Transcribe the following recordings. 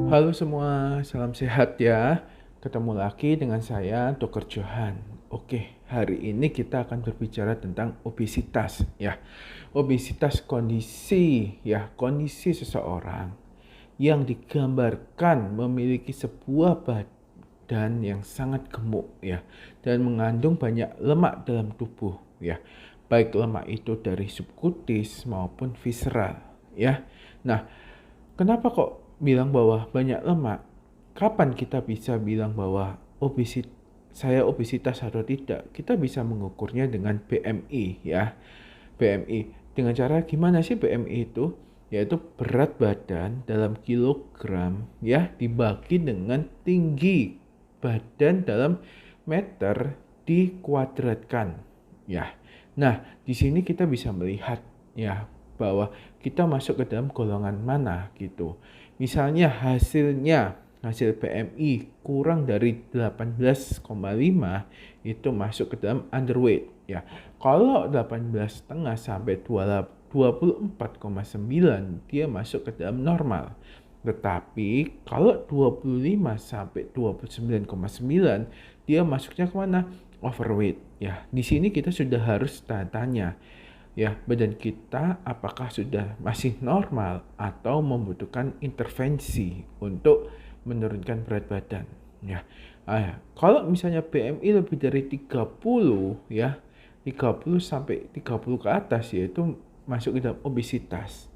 Halo semua, salam sehat ya. Ketemu lagi dengan saya, Dr. Johan. Oke, hari ini kita akan berbicara tentang obesitas ya. Obesitas kondisi seseorang yang digambarkan memiliki sebuah badan yang sangat gemuk ya dan mengandung banyak lemak dalam tubuh ya. Baik lemak itu dari subkutis maupun visceral ya. Nah, kenapa kok bilang bahwa banyak lemak? Kapan kita bisa bilang bahwa saya obesitas atau tidak? Kita bisa mengukurnya dengan BMI ya. BMI. Dengan cara gimana sih BMI itu? Yaitu berat badan dalam kilogram ya dibagi dengan tinggi badan dalam meter dikuadratkan ya. Nah, di sini kita bisa melihat ya bahwa kita masuk ke dalam golongan mana gitu. Misalnya hasil PMI kurang dari 18,5 itu masuk ke dalam underweight ya. Kalau 18,5 sampai 24,9 dia masuk ke dalam normal. Tetapi kalau 25 sampai 29,9 dia masuknya kemana? Overweight ya. Di sini kita sudah harus tanya ya, badan kita apakah sudah masih normal atau membutuhkan intervensi untuk menurunkan berat badan ya. Kalau misalnya BMI lebih dari 30 ya, 30 sampai 30 ke atas yaitu masuk ke dalam obesitas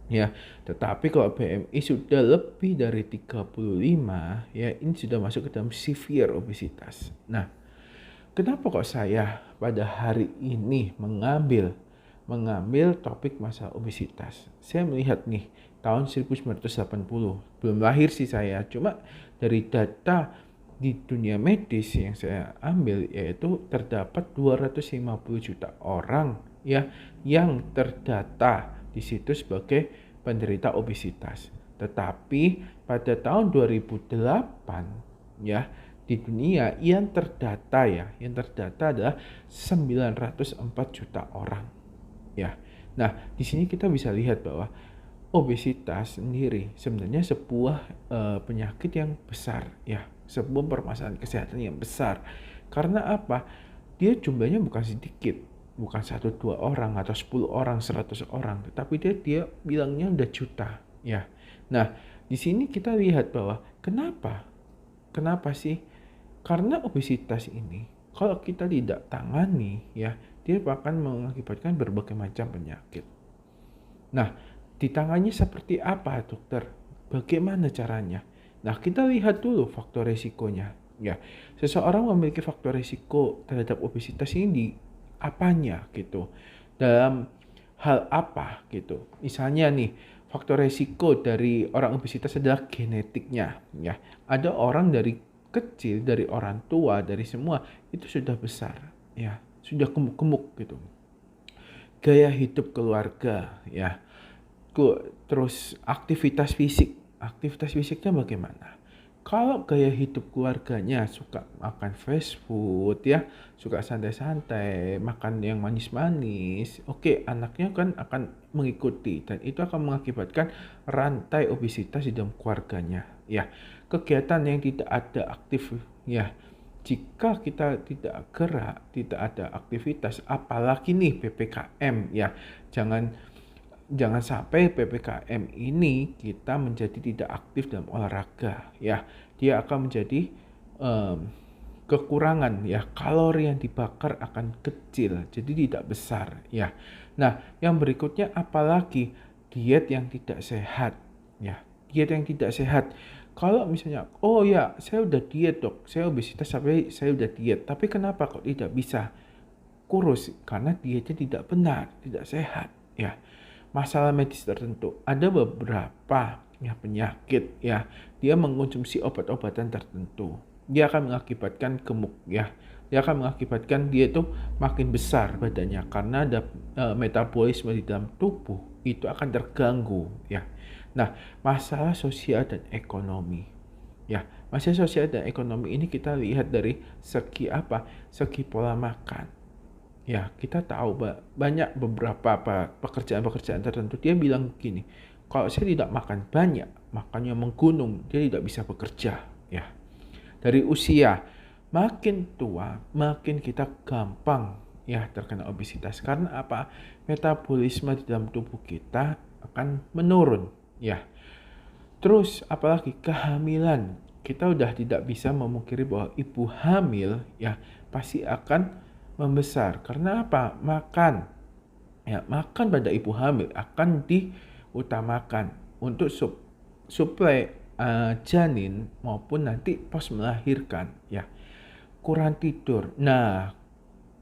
ya. Tetapi kalau BMI sudah lebih dari 35 ya, ini sudah masuk ke dalam severe obesitas. Nah, kenapa kok saya pada hari ini mengambil topik masalah obesitas? Saya melihat nih, tahun 1980, belum lahir sih saya, cuma dari data di dunia medis yang saya ambil yaitu terdapat 250 juta orang ya yang terdata di situ sebagai penderita obesitas. Tetapi pada tahun 2008 ya di dunia yang terdata adalah 904 juta orang ya. Nah, di sini kita bisa lihat bahwa obesitas sendiri sebenarnya sebuah penyakit yang besar ya, sebuah permasalahan kesehatan yang besar. Karena apa? Dia jumlahnya bukan sedikit, bukan 1-2 orang atau 10 orang, 100 orang, tetapi dia bilangnya udah juta ya. Nah, di sini kita lihat bahwa kenapa sih? Karena obesitas ini kalau kita tidak tangani ya, dia akan mengakibatkan berbagai macam penyakit. Nah, ditangani seperti apa, dokter? Bagaimana caranya? Nah, kita lihat dulu faktor resikonya. Ya, seseorang memiliki faktor risiko terhadap obesitas ini di apanya gitu. Dalam hal apa gitu. Misalnya nih, faktor resiko dari orang obesitas adalah genetiknya ya. Ada orang dari kecil, dari orang tua, dari semua itu sudah besar ya, sudah gemuk-gemuk gitu. Gaya hidup keluarga ya, terus aktivitas fisiknya bagaimana? Kalau gaya hidup keluarganya suka makan fast food ya, suka santai-santai, makan yang manis-manis, oke, anaknya kan akan mengikuti dan itu akan mengakibatkan rantai obesitas di dalam keluarganya ya. Kegiatan yang tidak ada aktif ya, jika kita tidak gerak, tidak ada aktivitas, apalagi nih PPKM ya, jangan sampai PPKM ini kita menjadi tidak aktif dalam olahraga ya. Dia akan menjadi kekurangan ya, kalori yang dibakar akan kecil, jadi tidak besar ya. Nah, yang berikutnya apalagi diet yang tidak sehat ya. Diet yang tidak sehat. Kalau misalnya, oh ya, saya udah diet dok, saya obesitas sampai saya udah diet, tapi kenapa kok tidak bisa kurus? Karena dietnya tidak benar, tidak sehat ya. Masalah medis tertentu, ada beberapa ya penyakit ya, dia mengkonsumsi obat-obatan tertentu, dia akan mengakibatkan gemuk ya, dia akan mengakibatkan dia itu makin besar badannya karena ada metabolisme di dalam tubuh itu akan terganggu ya. Nah, masalah sosial dan ekonomi ya, masalah sosial dan ekonomi ini kita lihat dari segi apa? Segi pola makan ya. Kita tahu banyak beberapa pekerjaan-pekerjaan tertentu dia bilang begini, Kalau saya tidak makan banyak, makannya menggunung, dia tidak bisa bekerja, ya. Dari usia makin tua, makin kita gampang ya terkena obesitas. Karena apa? Metabolisme di dalam tubuh kita akan menurun, ya. Terus apalagi kehamilan. Kita udah tidak bisa memungkiri bahwa ibu hamil ya pasti akan membesar. Karena apa? Makan. Ya, makan pada ibu hamil akan diutamakan untuk suplai janin maupun nanti pas melahirkan ya. Kurang tidur. Nah,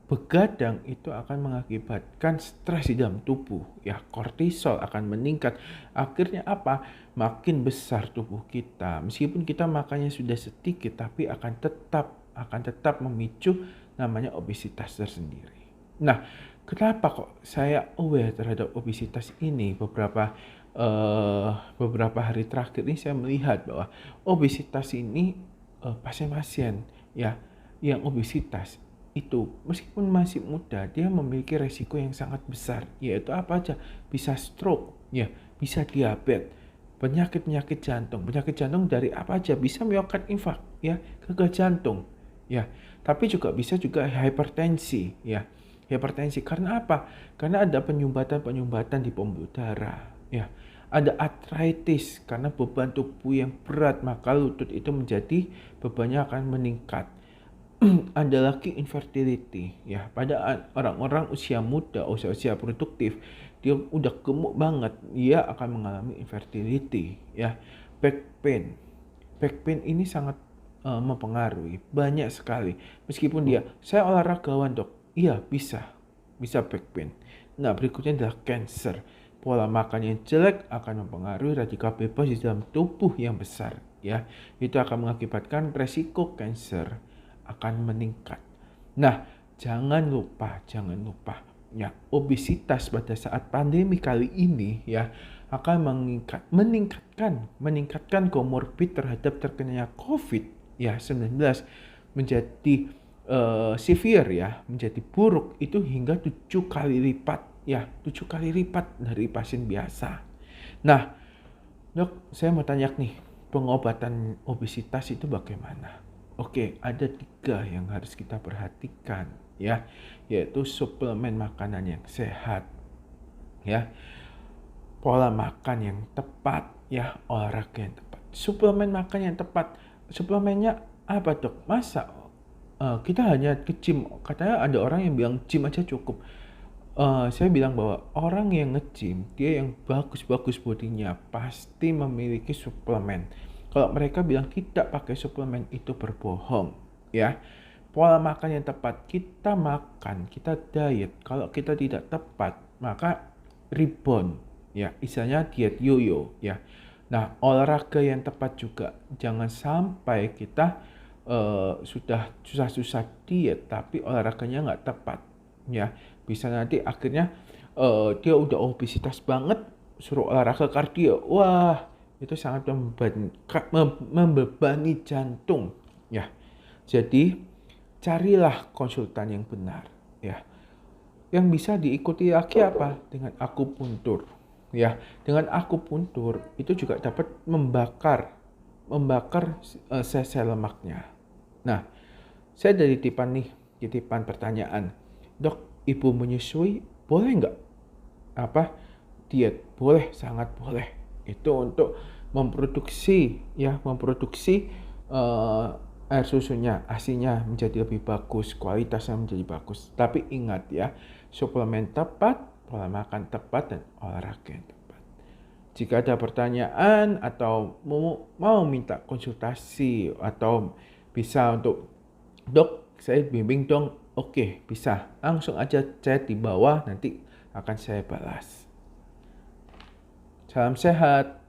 begadang itu akan mengakibatkan stres di dalam tubuh ya, kortisol akan meningkat. Akhirnya apa? Makin besar tubuh kita. Meskipun kita makannya sudah sedikit tapi akan tetap memicu namanya obesitas tersendiri. Nah, kenapa kok saya aware terhadap obesitas ini? Beberapa hari terakhir ini saya melihat bahwa obesitas ini pasien-pasien ya yang obesitas itu meskipun masih muda dia memiliki resiko yang sangat besar, yaitu apa aja? Bisa stroke ya, bisa diabetes, penyakit jantung dari apa aja? Bisa miokard infark ya, gagal jantung ya, tapi juga bisa hipertensi ya. Hipertensi karena apa? Karena ada penyumbatan di pembuluh darah ya. Ada arthritis karena beban tubuh yang berat, maka lutut itu menjadi bebannya akan meningkat. Ada lagi infertility ya, pada orang-orang usia muda, usia produktif, dia udah gemuk banget, dia akan mengalami infertility ya. Back pain ini sangat mempengaruhi banyak sekali. Meskipun saya olahragawan dok, iya bisa back pain. Nah, berikutnya adalah cancer. Pola makan yang jelek akan mempengaruhi radikal bebas di dalam tubuh yang besar ya. Itu akan mengakibatkan resiko cancer akan meningkat. Nah, jangan lupa ya, obesitas pada saat pandemi kali ini ya akan meningkatkan komorbid terhadap terkenanya COVID ya 19 menjadi severe ya, menjadi buruk itu hingga 7 kali lipat ya, 7 kali lipat dari pasien biasa. Nah, dok, saya mau tanya nih, pengobatan obesitas itu bagaimana? Oke, ada 3 yang harus kita perhatikan ya, yaitu suplemen makanan yang sehat ya, pola makan yang tepat ya, olahraga yang tepat. Suplemen makan yang tepat, suplemennya apa dok? Masa kita hanya ke gym? Katanya ada orang yang bilang gym aja cukup. Saya bilang bahwa orang yang nge-gym, dia yang bagus-bagus bodinya pasti memiliki suplemen. Kalau mereka bilang tidak pakai suplemen itu berbohong ya. Pola makan yang tepat, kita makan, kita diet. Kalau kita tidak tepat, maka rebound ya, istilahnya diet yoyo ya. Nah, olahraga yang tepat juga. Jangan sampai kita sudah susah-susah diet tapi olahraganya nggak tepat ya. Bisa nanti akhirnya dia udah obesitas banget, suruh olahraga kardio. Wah, itu sangat membebani jantung ya. Jadi carilah konsultan yang benar ya. Yang bisa diikuti lagi apa? Dengan akupuntur ya. Dengan akupuntur itu juga dapat membakar sel-sel lemaknya. Nah, saya ada titipan pertanyaan. Dok, ibu menyusui boleh nggak diet? Boleh, sangat boleh. Itu untuk memproduksi air susunya, ASI-nya menjadi lebih bagus, kualitasnya menjadi bagus. Tapi ingat ya, suplemen tepat, pola makan tepat, dan olahraga yang tepat. Jika ada pertanyaan atau mau minta konsultasi atau bisa untuk dok, saya bimbing dong, oke, bisa. Langsung aja chat di bawah, nanti akan saya balas. Salam sehat.